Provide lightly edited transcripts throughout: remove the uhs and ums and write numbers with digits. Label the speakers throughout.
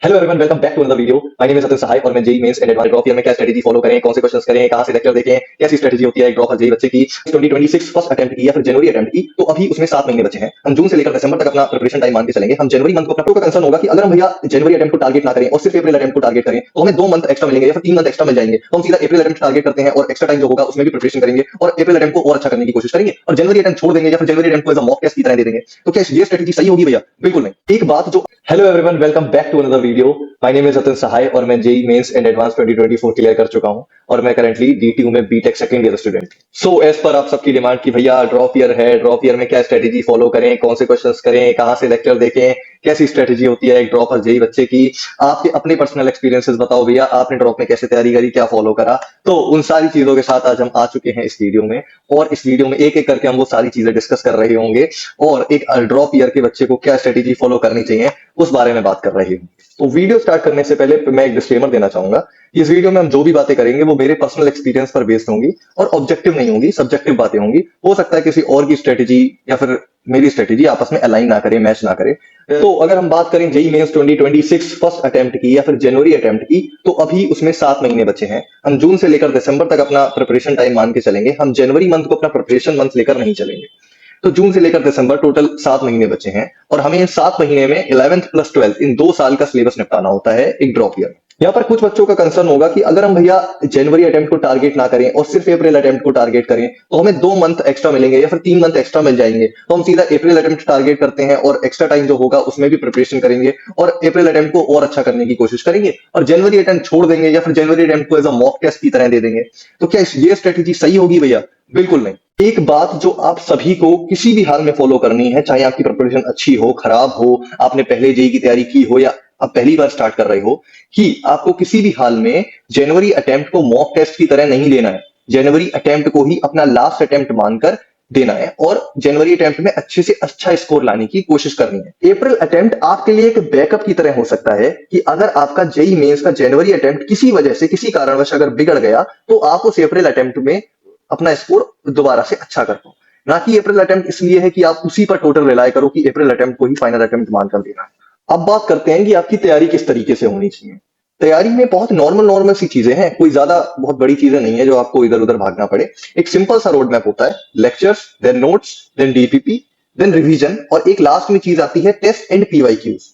Speaker 1: Hello everyone, welcome back to another video. My name is Atul Sahay और मैं JEE mains and advanced drop year में क्या strategy follow करें, कौन से क्वेश्चंस करें, कहां से लेक्चर देखें, कैसी स्ट्रेटजी होती है एक ड्रॉप जेईई बच्चे की 2026 फर्स्ट अटेम्प्ट की या फिर जनवरी अटेम्प्ट की। तो अभी उसमें 7 महीने बचे हैं। हम जून से लेकर दिसंबर तक अपना प्रिपरेशन टाइम मान के चलेंगे। हम जनवरी मंथ को अपना कंसर्न होगा कि अगर हम भैया जनवरी अटेम्प्ट को टारगेट ना करें और सिर्फ अप्रैल अटेम्प्ट को टारगेट करें तो हमें 2 मंथ एक्स्ट्रा मिलेंगे या फिर 3 मंथ एक्स्ट्रा मिल जाएंगे। तो हम सीधा अप्रैल अटेम्प्ट टारगेट करते हैं और एक्स्ट्रा टाइम जो होगा उसमें भी प्रिपरेशन करेंगे और अप्रैल अटेम्प्ट को और अच्छा करने की कोशिश करेंगे और जनवरी अटेम्प्ट छोड़ देंगे या फिर जनवरी अटेम्प्ट को एज अ मॉक टेस्ट की तरह दे देंगे। तो क्या ये स्ट्रेटजी सही होगी भैया? बिल्कुल नहीं। एक बात जो hello everyone, welcome back to another video. My name is Atul Sahay और मैं JEE mains and advance 2024 clear कर चुका हूं और मैं करंटली डीटीयू में BTech second year student. So as per आप सबकी डिमांड की भैया ड्रॉप ईयर है, ड्रॉप ईयर में क्या स्ट्रेटजी फॉलो करें, कौन से क्वेश्चंस करें, कहां से लेक्चर देखें, कैसी स्ट्रेटजी होती है एक ड्रॉपर जेईई बच्चे की, आपके अपने पर्सनल एक्सपीरियंसेस बताओ भैया, आपने ड्रॉप में कैसे तैयारी करी, क्या फॉलो करा। तो उन सारी चीजों के साथ आज हम आ चुके हैं इस वीडियो में और इस वीडियो में एक एक करके हम वो सारी चीजें डिस्कस कर रहे होंगे और एक ड्रॉप ईयर के बच्चे को क्या स्ट्रेटजी फॉलो करनी चाहिए उस बारे में बात कर रहे हूँ। तो वीडियो स्टार्ट करने से पहले मैं एक डिस्क्लेमर देना चाहूंगा कि इस वीडियो में हम जो भी बातें करेंगे वो मेरे पर्सनल एक्सपीरियंस पर बेस्ड होंगी और ऑब्जेक्टिव नहीं होंगी, सब्जेक्टिव बातें होंगी। हो सकता है किसी और की स्ट्रेटजी या फिर मेरी स्ट्रेटजी आपस में अलाइन ना करे, मैच ना करे। तो अगर हम बात करें जेईई मेंस 2026 फर्स्ट अटेम्प्ट की या फिर जनवरी अटेम्प्ट की, तो अभी उसमें 7 महीने बचे हैं। हम जून से लेकर दिसंबर तक अपना प्रिपरेशन टाइम मान के चलेंगे। हम जनवरी मंथ को अपना प्रिपरेशन मंथ लेकर नहीं चलेंगे। तो जून से लेकर दिसंबर टोटल 7 महीने बचे हैं और हमें इन 7 महीने में 11th प्लस 12th इन 2 साल का सिलेबस निपटाना होता है एक ड्रॉप ईयर। यहाँ पर कुछ बच्चों का कंसर्न होगा कि अगर हम भैया जनवरी अटेम्प्ट को टारगेट ना करें और सिर्फ अप्रैल अटेम्प्ट को टारगेट करें तो हमें 2 मंथ एक्स्ट्रा मिलेंगे या फिर 3 मंथ एक्स्ट्रा मिल जाएंगे। तो हम सीधा अप्रैल अटेम्प्ट टारगेट करते हैं और एक्स्ट्रा टाइम जो होगा उसमें भी प्रिपरेशन करेंगे और अप्रैल अटेम्प्ट को और अच्छा करने की कोशिश करेंगे और जनवरी अटेम्प्ट छोड़ देंगे या फिर जनवरी अटेम्प्ट को एज अ मॉक टेस्ट की तरह दे देंगे। तो क्या ये स्ट्रेटेजी सही होगी भैया? बिल्कुल नहीं। एक बात जो आप सभी को किसी भी हाल में फॉलो करनी है, चाहे आपकी प्रिपरेशन अच्छी हो, खराब हो, आपने पहले जेईई की तैयारी की हो या आप पहली बार स्टार्ट कर रहे हो, कि आपको किसी भी हाल में जनवरी अटेम्प्ट को मॉक टेस्ट की तरह नहीं लेना है। जनवरी अटेम्प्ट को ही अपना लास्ट अटेम्प्ट मानकर देना है और जनवरी अटेम्प्ट में अच्छे से अच्छा स्कोर लाने की कोशिश करनी है। अप्रैल अटेम्प्ट आपके लिए एक बैकअप की तरह हो सकता है कि अगर आपका जेईई मेंस का जनवरी अटेम्प्ट किसी वजह से, किसी कारणवश अगर बिगड़ गया तो आप उस अप्रैल अटेम्प्ट में अपना स्कोर दोबारा से अच्छा कर पाओ। ना कि अप्रैल अटेम्प्ट इसलिए है कि आप उसी पर टोटल रिलाय करो कि अप्रैल अटेम्प्ट को ही फाइनल अटेम्प्ट मानकर देना है। अब बात करते हैं कि आपकी तैयारी किस तरीके से होनी चाहिए। तैयारी में बहुत नॉर्मल सी चीजें हैं, कोई ज्यादा बहुत बड़ी चीजें नहीं है जो आपको इधर उधर भागना पड़े। एक सिंपल सा रोड मैप होता है, lectures, then notes, then DPP, then revision और एक लास्ट में चीज आती है टेस्ट एंड पीवाईक्यूज।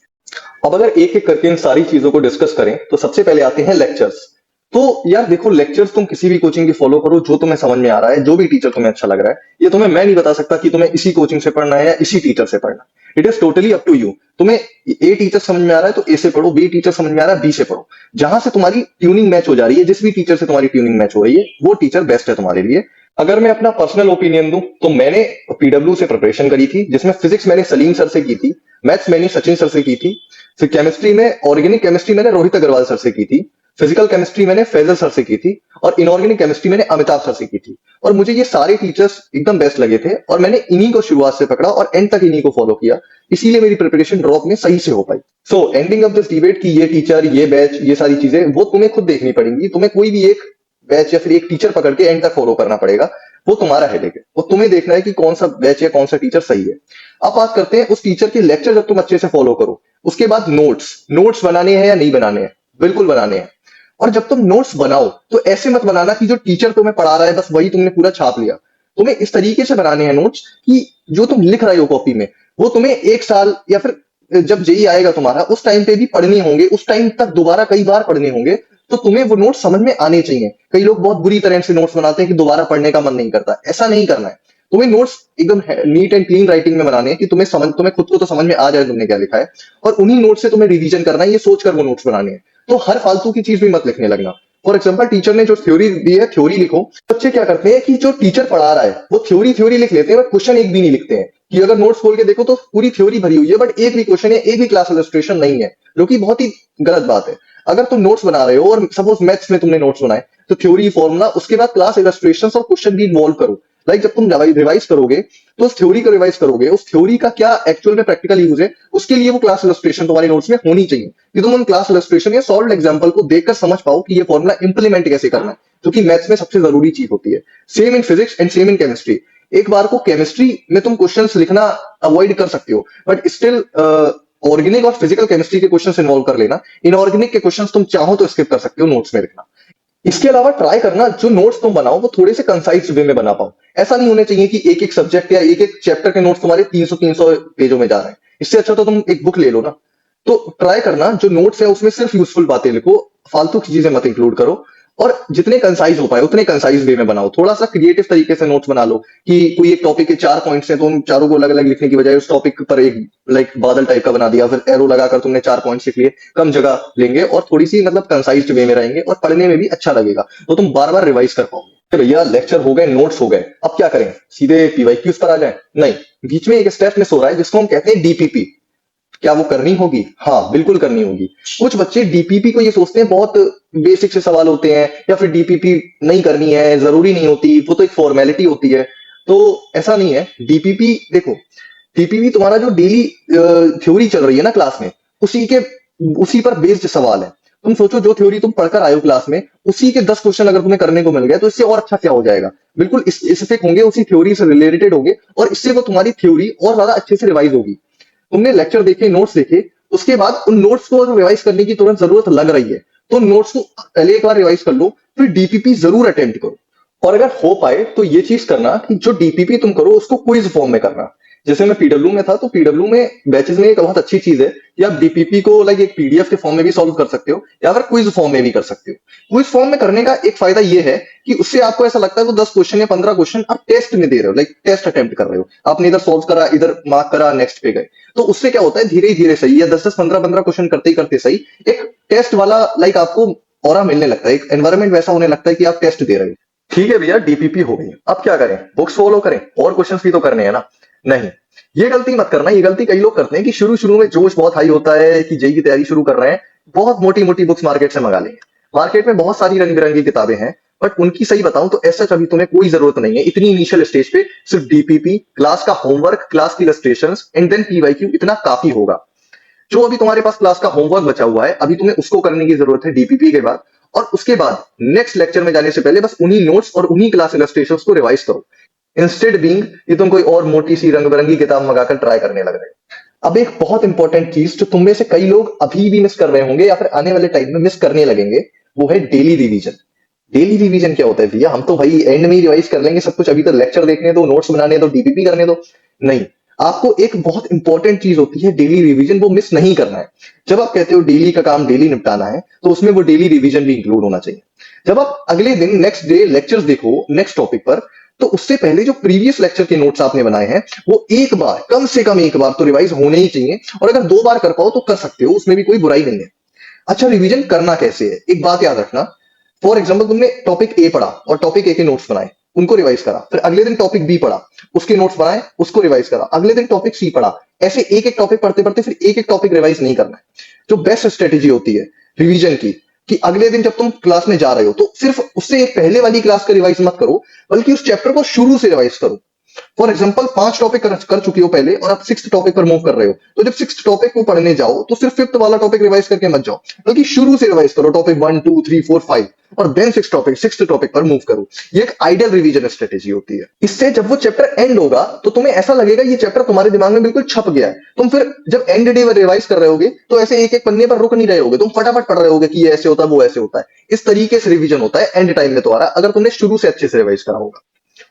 Speaker 1: अब अगर एक एक करके इन सारी चीजों को डिस्कस करें तो सबसे पहले आते हैं लेक्चर्स। तो यार देखो, लेक्चर्स तुम किसी भी कोचिंग की फॉलो करो जो तुम्हें समझ में आ रहा है, जो भी टीचर तुम्हें अच्छा लग रहा है। ये तुम्हें मैं नहीं बता सकता कि तुम्हें इसी कोचिंग से पढ़ना है या इसी टीचर से पढ़ना है। It is totally up to you. तुम्हें ए टीचर समझ में आ रहा है तो ए से पढ़ो, बी टीचर समझ में आ रहा है बी से पढ़ो। जहां से तुम्हारी ट्यूनिंग मैच हो जा रही है, जिस भी टीचर से तुम्हारी ट्यूनिंग मैच हो रही है, वो टीचर बेस्ट है तुम्हारे लिए। अगर मैं अपना पर्सनल ओपिनियन दूं तो मैंने पीडब्ल्यू से प्रिपरेशन करी थी, जिसमें फिजिक्स मैंने सलीम सर से की थी, मैथ्स मैंने सचिन सर से की थी, फिर केमिस्ट्री में ऑर्गेनिक केमिस्ट्री मैंने रोहित अग्रवाल सर से की थी, फिजिकल केमिस्ट्री मैंने फैजल सर से की थी और इनऑर्गेनिक केमिस्ट्री मैंने अमिताभ सर से की थी। और मुझे ये सारे टीचर्स एकदम बेस्ट लगे थे और मैंने इन्हीं को शुरुआत से पकड़ा और एंड तक इन्हीं को फॉलो किया। इसीलिए मेरी प्रिपरेशन ड्रॉप में सही से हो पाई। So ending of this debate की ये टीचर, ये बैच, ये सारी चीजें वो तुम्हें खुद देखनी पड़ेंगी। तुम्हें कोई भी एक बैच या फिर एक टीचर पकड़ के एंड तक फॉलो करना पड़ेगा। वो तुम्हारा हेडेक है, वो तुम्हें देखना है कि कौन सा बैच या कौन सा टीचर सही है। अब बात करते हैं उस टीचर के लेक्चर जब तुम अच्छे से फॉलो करो, उसके बाद नोट्स बनाने हैं या नहीं बनाने हैं? बिल्कुल बनाने हैं। और जब तुम नोट्स बनाओ तो ऐसे मत बनाना कि जो टीचर तुम्हें पढ़ा रहा है बस वही तुमने पूरा छाप लिया। तुम्हें इस तरीके से बनाने हैं नोट्स कि जो तुम लिख रहे हो कॉपी में वो तुम्हें 1 साल या फिर जब जेईई आएगा तुम्हारा उस टाइम पे भी पढ़ने होंगे, उस टाइम तक दोबारा कई बार पढ़ने होंगे। तो तुम्हें वो नोट्स समझ में आने चाहिए। कई लोग बहुत बुरी तरह से नोट्स बनाते हैं कि दोबारा पढ़ने का मन नहीं करता। ऐसा नहीं करना है। तुम्हें नोट्स एकदम नीट एंड क्लीन राइटिंग में बनाने हैं कि तुम्हें खुद को तो समझ में आ जाए तुमने क्या लिखा है और उन्हीं नोट्स से तुम्हें रिवीजन करना है, ये सोचकर वो नोट्स बनाने हैं। तो हर फालतू की चीज भी मत लिखने लगना। फॉर एग्जाम्पल, टीचर ने जो थ्योरी दी है थ्योरी लिखो। बच्चे क्या करते हैं कि जो टीचर पढ़ा रहा है वो थ्योरी लिख लेते हैं बट क्वेश्चन एक भी नहीं लिखते हैं। कि अगर नोट्स खोल के देखो तो पूरी थ्योरी भरी हुई है बट एक भी क्वेश्चन है, एक भी क्लास इलस्ट्रेशन नहीं है, जो कि बहुत ही गलत बात है। अगर तुम नोट्स बना रहे हो और सपोज मैथ्स में तुमने नोट्स बनाए तो थ्योरी, फॉर्मूला, उसके बाद क्लास इलस्ट्रेशंस और क्वेश्चन भी इन्वॉल्व करो। लाइक जब तुम रिवाइज करोगे तो उस थ्योरी को रिवाइज करोगे, उस थ्योरी का क्या एक्चुअल में प्रैक्टिकल यूज है, उसके लिए वो क्लास इलस्ट्रेशन तुम्हारे नोट्स में होनी चाहिए कि तुम उन क्लास इलस्ट्रेशन या सॉल्व्ड एग्जांपल को देखकर समझ पाओ कि ये फॉर्मूला इंप्लीमेंट कैसे करना है, जो कि मैथ्स में सबसे जरूरी चीज होती है। Same in physics and same in chemistry. एक बार को केमिस्ट्री में तुम क्वेश्चंस लिखना अवॉइड कर सकते हो बट स्टिल ऑर्गेनिक और फिजिकल केमिस्ट्री के क्वेश्चंस इन्वॉल्व कर लेना। इनऑर्गेनिक के क्वेश्चंस तुम चाहो तो स्किप कर सकते हो, नोट्स में लिखना। इसके अलावा ट्राई करना जो नोट्स तुम बनाओ वो थोड़े से कंसाइज वे में बना पाओ। ऐसा नहीं होने चाहिए कि एक एक सब्जेक्ट या एक एक चैप्टर के नोट्स तुम्हारे 300 पेजों में जा रहे हैं। इससे अच्छा तो तुम एक बुक ले लो ना। तो ट्राई करना जो नोट्स है उसमें सिर्फ यूजफुल बातें लिखो, फालतू की चीजें मत इंक्लूड करो, और जितने कंसाइज हो पाए उतने कंसाइज वे में बनाओ। थोड़ा सा क्रिएटिव तरीके से नोट्स बना लो कि कोई एक टॉपिक के 4 पॉइंट्स हैं तो उन चारों को अलग अलग लिखने की बजाय उस टॉपिक पर एक लाइक बादल टाइप का बना दिया, फिर एरो लगाकर तुमने 4 पॉइंट्स लिख लिए, कम जगह लेंगे और थोड़ी सी मतलब कंसाइज्ड वे में रहेंगे और पढ़ने में भी अच्छा लगेगा, तो तुम बार बार रिवाइज कर पाओगे। तो भैया लेक्चर हो गए, नोट्स हो गए, अब क्या करें? सीधे पीवाईक्यूज पर आ जाए? नहीं, बीच में एक स्टेप मिस हो रहा है जिसको हम कहते हैं डीपीपी। क्या वो करनी होगी? हाँ बिल्कुल करनी होगी। कुछ बच्चे डीपीपी को ये सोचते हैं बहुत बेसिक से सवाल होते हैं, या फिर डीपीपी नहीं करनी है, जरूरी नहीं होती, वो तो एक फॉर्मेलिटी होती है। तो ऐसा नहीं है। डीपीपी देखो, डीपीपी तुम्हारा जो डेली थ्योरी चल रही है ना क्लास में, उसी पर बेस्ड सवाल है। तुम सोचो जो थ्योरी तुम पढ़कर आए हो क्लास में, उसी के 10 क्वेश्चन अगर तुम्हें करने को मिल गए तो इससे और अच्छा क्या हो जाएगा? बिल्कुल स्पेसिफिक होंगे, उसी थ्योरी से रिलेटेड होंगे, और इससे वो तुम्हारी थ्योरी और ज्यादा अच्छे से रिवाइज होगी। तुमने लेक्चर देखे, नोट्स देखे, उसके बाद उन नोट्स को रिवाइज करने की तुरंत जरूरत लग रही है तो नोट्स को पहले एक बार रिवाइज कर लो, फिर डीपीपी जरूर अटेम्प्ट करो। और अगर हो पाए तो ये चीज करना कि जो डीपीपी तुम करो उसको क्विज फॉर्म में करना। जैसे मैं पीडब्ल्यू में था, तो पीडब्ल्यू में बैचेस में एक बहुत अच्छी चीज है कि आप डीपीपी को लाइक एक पीडीएफ के फॉर्म में भी सॉल्व कर सकते हो या फिर क्विज फॉर्म में भी कर सकते हो। क्विज फॉर्म में करने का एक फायदा ये है कि उससे आपको ऐसा लगता है वो 10 क्वेश्चन या 15 क्वेश्चन आप टेस्ट में दे रहे हो, लाइक टेस्ट अटेम्प्ट कर रहे हो। आपने इधर सॉल्व करा, इधर मार्क करा, नेक्स्ट पे गए। तो उससे क्या होता है, धीरे धीरे सही या 10 10 15 15 क्वेश्चन करते ही करते सही एक टेस्ट वाला लाइक आपको ऑरा मिलने लगता है, एक एनवायरमेंट वैसा होने लगता है कि आप टेस्ट दे रहे हो। ठीक है भैया, डीपीपी हो गई, अब क्या करें? बुक्स फॉलो करें और क्वेश्चंस भी तो करने हैं ना। नहीं, ये गलती मत करना। ये गलती कई लोग करते हैं कि शुरू शुरू में जोश बहुत हाई होता है कि जेई की तैयारी शुरू कर रहे हैं, बहुत मोटी मोटी बुक्स मार्केट से मंगा लेंगे। मार्केट में बहुत सारी रंग बिरंगी किताबें हैं, बट उनकी सही बताऊं तो ऐसा अभी तुम्हें कोई जरूरत नहीं है। इतनी इनिशियल स्टेज पे सिर्फ डीपीपी, क्लास का होमवर्क, क्लास की इलस्ट्रेशंस एंड देन पीवाईक्यू, इतना काफी होगा। जो अभी तुम्हारे पास क्लास का होमवर्क बचा हुआ है, अभी तुम्हें उसको करने की जरूरत है डीपीपी के बाद, और उसके बाद नेक्स्ट लेक्चर में जाने से पहले बस उन्हीं नोट्स और उन्हीं क्लास इलस्ट्रेशंस को रिवाइज करो, इंस्टेड बीइंग कि तुम कोई और मोटी सी रंग बिरंगी किताब मंगाकर ट्राई करने लग रहे हो। अब एक बहुत इंपॉर्टेंट चीज जो तुम में से कई लोग अभी भी मिस कर रहे होंगे या फिर आने वाले टाइम में मिस करने लगेंगे, वो है डेली रिवीजन। डेली रिवीजन क्या होता है भैया? हम तो भाई एंड में ही रिवाइज कर लेंगे सब कुछ, अभी तो लेक्चर देखने दो, नोट्स बनाने दो, डीपीपी करने दो। नहीं, आपको एक बहुत इंपॉर्टेंट चीज होती है डेली रिवीजन, वो मिस नहीं करना है। जब आप कहते हो डेली का काम डेली निपटाना है, तो उसमें वो डेली रिवीजन भी इंक्लूड होना चाहिए। जब आप अगले दिन नेक्स्ट डे लेक्चर्स देखो नेक्स्ट टॉपिक पर, तो उससे पहले जो प्रीवियस लेक्चर के नोट्स आपने बनाए हैं वो एक बार, कम से कम एक बार तो रिवाइज होने ही चाहिए, और अगर 2 बार कर पाओ तो कर सकते हो, उसमें भी कोई बुराई नहीं है। अच्छा, रिवीजन करना कैसे है? एक बात याद रखना, फॉर एग्जाम्पल तुमने टॉपिक ए पढ़ा और टॉपिक ए के नोट्स बनाए, उनको रिवाइज करा, फिर अगले दिन टॉपिक बी पढ़ा, उसके नोट्स बनाए, उसको रिवाइज करा, अगले दिन टॉपिक सी पढ़ा, ऐसे एक एक टॉपिक पढ़ते पढ़ते फिर एक एक टॉपिक रिवाइज नहीं करना है। जो बेस्ट स्ट्रेटेजी होती है रिवीजन की, कि अगले दिन जब तुम क्लास में जा रहे हो तो सिर्फ उससे एक पहले वाली क्लास का रिवाइज मत करो, बल्कि उस चैप्टर को शुरू से रिवाइज करो। फॉर एग्जाम्पल 5 टॉपिक कर चुके हो पहले और आप 6th टॉपिक पर मूव कर रहे हो, तो जब 6th टॉपिक को पढ़ने जाओ तो सिर्फ 5th वाला टॉपिक रिवाइज करके मत जाओ, बल्कि शुरू से रिवाइज करो, टॉपिक 1 2 3 4 5, और देन 6th टॉपिक पर मूव करो। ये एक आइडियल रिवीजन स्ट्रेटेजी होती है। इससे जब वो चैप्टर एंड होगा तो तुम्हें ऐसा लगेगा ये चैप्टर तुम्हारे दिमाग में बिल्कुल छप गया है। तुम फिर जब एंड डे रिवाइज कर रहे होगे तो ऐसे एक एक पन्ने पर रुक नहीं रहे होगे, तुम फटाफट पढ़ रहे होगे कि ये ऐसे होता है, वो ऐसे होता है। इस तरीके से रिवीजन होता है एंड टाइम में तुम्हारा, अगर तुमने शुरू से अच्छे से रिवाइज करा होगा।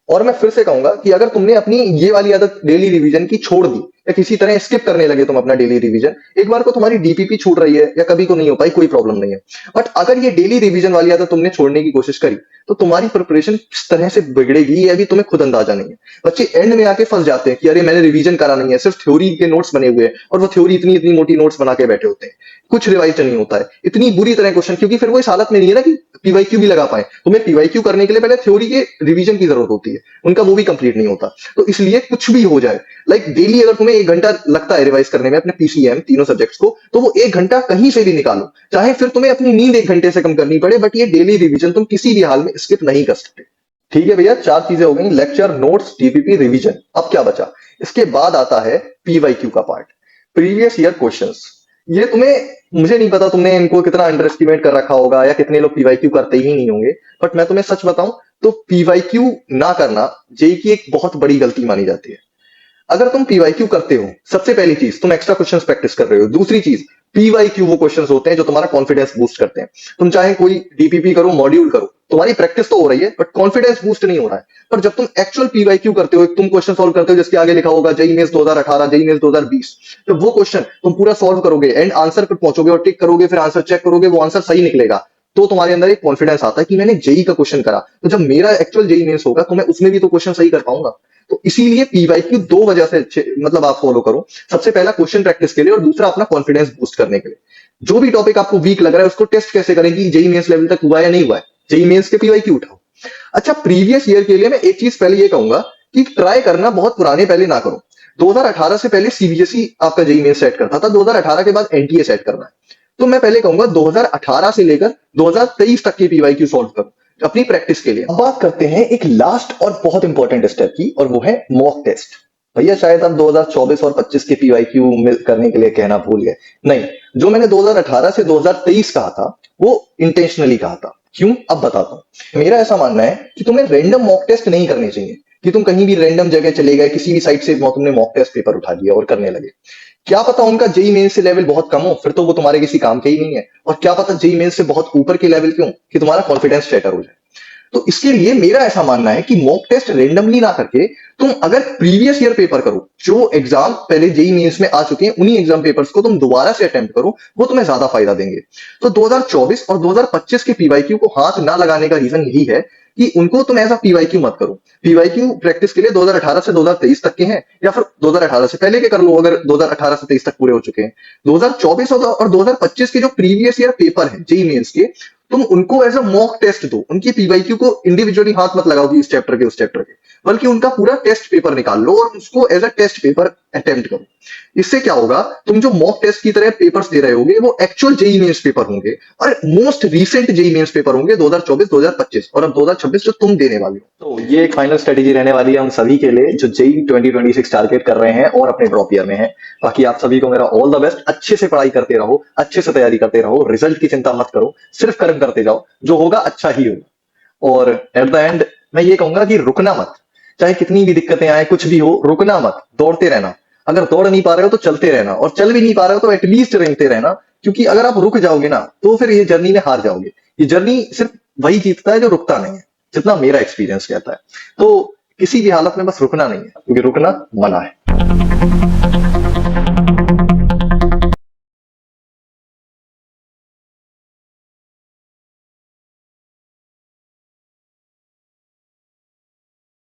Speaker 1: और मैं फिर से कहूंगा कि अगर तुमने अपनी ये वाली आदत डेली रिवीजन की छोड़ दी या किसी तरह स्किप करने लगे तुम अपना डेली रिवीजन, एक बार को तुम्हारी डीपीपी छूट रही है या कभी को नहीं हो पाई, कोई प्रॉब्लम नहीं है। बट अगर ये डेली रिवीजन वाली आदत तुमने छोड़ने की कोशिश करी तो तुम्हारी प्रिपरेशन किस तरह से बिगड़ेगी ये अभी तुम्हें खुद अंदाजा नहीं है। बच्चे एंड में आके फंस जाते हैं कि अरे मैंने रिवीजन करा नहीं है, सिर्फ थ्योरी के नोट्स बने हुए हैं, और वो थ्योरी इतनी इतनी मोटी नोट्स बना के बैठे होते हैं, कुछ रिवाइज नहीं होता है, इतनी बुरी तरह क्वेश्चन, क्योंकि फिर वो इस हालत में नहीं है ना कि पीवाईक्यू भी लगा पाए। तुम्हें पीवाईक्यू करने के लिए पहले थ्योरी के रिवीजन की जरूरत होती है, उनका वो भी कंप्लीट नहीं होता। तो इसलिए कुछ भी हो जाए, लाइक डेली अगर तुम्हें 1 घंटा लगता है रिवाइज करने में अपने पीसीएम तीनों सब्जेक्ट्स को, तो वो 1 घंटा कहीं से भी निकालो, चाहे फिर तुम्हें अपनी नींद 1 घंटे से कम करनी पड़े, बट ये डेली रिवीजन तुम किसी भी हाल में स्किप नहीं कर सकते। ठीक है भैया, 4 चीजें हो गई, लेक्चर, नोट्स, डीपीपी, रिवीजन। अब क्या बचा? इसके बाद आता है पीवाईक्यू का पार्ट, प्रीवियस ईयर क्वेश्चंस। ये तुम्हें, मुझे नहीं पता तुमने इनको कितना अंडर एस्टिमेट कर रखा होगा या कितने लोग पीवाईक्यू करते ही नहीं होंगे, बट मैं तुम्हें सच बताऊं तो पीवाईक्यू ना करना जेई की एक बहुत बड़ी गलती मानी जाती है। अगर तुम पीवाईक्यू करते हो, सबसे पहली चीज तुम एक्स्ट्रा क्वेश्चंस प्रैक्टिस कर रहे हो। दूसरी चीज, पीवाईक्यू वो क्वेश्चंस होते हैं जो तुम्हारा कॉन्फिडेंस बूस्ट करते हैं। तुम चाहे कोई डीपीपी करो, मॉड्यूल करो, तुम्हारी प्रैक्टिस तो हो रही है बट कॉन्फिडेंस बूस्ट नहीं हो रहा है। पर जब तुम एक्चुअल पीवाईक्यू करते हो, तुम क्वेश्चन सॉल्व करते हो जिसके आगे लिखा होगा जेईई मेंस 2018, जेईई मेंस 2020, तो वो क्वेश्चन तुम पूरा सॉल्व करोगे, एंड आंसर पर पहुंचोगे और टिक करोगे, फिर आंसर चेक करोगे, वो आंसर सही निकलेगा, तो तुम्हारे अंदर एक कॉन्फिडेंस आता है कि मैंने जेई का क्वेश्चन करा, तो जब मेरा एक्चुअल जेई मेंस होगा तो मैं उसमें भी तो क्वेश्चन सही कर पाऊंगा। तो इसीलिए पीवाईक्यू दो वजह से मतलब आप फॉलो करो। सबसे पहला क्वेश्चन प्रैक्टिस के लिए, और दूसरा अपना कॉन्फिडेंस बूस्ट करने के लिए। जो भी टॉपिक आपको वीक लग रहा है उसको टेस्ट कैसे करें कि जेई मेंस लेवल तक हुआ या नहीं हुआ है, जेई मेंस के पीवाईक्यू उठाओ। अच्छा, प्रीवियस ईयर के लिए मैं एक चीज पहले ये कहूंगा कि ट्राई करना बहुत पुराने पहले ना करो। 2018 से पहले सीबीएसई आपका जेई मेंस सेट करता था, 2018 के बाद एनटीए सेट करना है। तो मैं पहले कहूंगा 2018 से लेकर 2023 तक की पीवाईक्यू सॉल्व करो अपनी प्रैक्टिस के लिए। अब बात करते हैं एक लास्ट और बहुत इंपॉर्टेंट स्टेप की, और वो है मॉक टेस्ट। भैया शायद आप 2024 और 25 के पीवाईक्यू करने के लिए कहना भूल गए। नहीं, जो मैंने 2018 से 2023 कहा था वो इंटेंशनली कहा था। क्यों, अब बताता हूं। मेरा ऐसा मानना है कि तुम्हें रैंडम मॉक टेस्ट नहीं करने चाहिए, कि तुम कहीं भी रैंडम जगह चले गए, किसी भी साइट से तुमने मॉक टेस्ट पेपर उठा लिया और करने लगे। क्या पता उनका जेई मेंस से लेवल बहुत कम हो, फिर तो वो तुम्हारे किसी काम के ही नहीं है। और क्या पता जेई मेंस से बहुत ऊपर के लेवल के हो कि तुम्हारा कॉन्फिडेंस शैटर हो जाए। तो इसके लिए मेरा ऐसा मानना है कि मॉक टेस्ट रेंडमली ना करके तुम अगर प्रीवियस ईयर पेपर करो, जो एग्जाम पहले जेई मेंस में आ चुके हैं, उन्हीं एग्जाम पेपर्स को तुम दोबारा से अटेम्प्ट करो, वो तुम्हें ज्यादा फायदा देंगे। तो 2024 और 2025 के पीवाईक्यू को हाथ ना लगाने का रीजन यही है कि उनको तुम ऐसा पीवाईक्यू मत करो। पीवाईक्यू प्रैक्टिस के लिए 2018 से 2023 तक के हैं, या फिर 2018 से पहले के कर लो अगर 2018 से 23 तक पूरे हो चुके हैं। 2024 और 2025 के जो प्रीवियस ईयर पेपर है जेई मेंस के, तुम उनको एज अ मॉक टेस्ट दो। उनकी पीवाईक्यू को इंडिविजुअली हाथ मत लगाओ कि इस चैप्टर के उस चैप्टर के, बल्कि उनका पूरा टेस्ट पेपर निकाल लो और उसको as a test paper attempt करो। इससे क्या होगा, तुम जो मॉक टेस्ट की तरह पेपर्स दे रहे होगे वो एक्चुअल जेई मेंस पेपर होंगे, और most recent JEE mains paper होंगे 2024 2025 और अब 2026 जो तुम देने वाले हो। तो ये एक फाइनल स्ट्रेटेजी रहने वाली है उन सभी के लिए जो जेई 2026 टारगेट कर रहे हैं और अपने ड्रॉप ईयर में है। बाकी आप सभी को मेरा ऑल द बेस्ट। अच्छे से पढ़ाई करते रहो, अच्छे से तैयारी करते रहो, रिजल्ट की चिंता मत करो, सिर्फ कर्म करते जाओ, जो होगा अच्छा ही होगा। और एट द एंड मैं ये कहूंगा कि रुकना मत, चाहे कितनी भी दिक्कतें आए, कुछ भी हो, रुकना मत, दौड़ते रहना। अगर दौड़ नहीं पा रहे हो तो चलते रहना, और चल भी नहीं पा रहे हो तो एटलीस्ट रेंगते रहना, क्योंकि अगर आप रुक जाओगे ना तो फिर ये जर्नी में हार जाओगे। ये जर्नी सिर्फ वही जीतता है जो रुकता नहीं है, जितना मेरा एक्सपीरियंस कहता है। तो किसी भी हालत में बस रुकना नहीं है, क्योंकि रुकना मना है।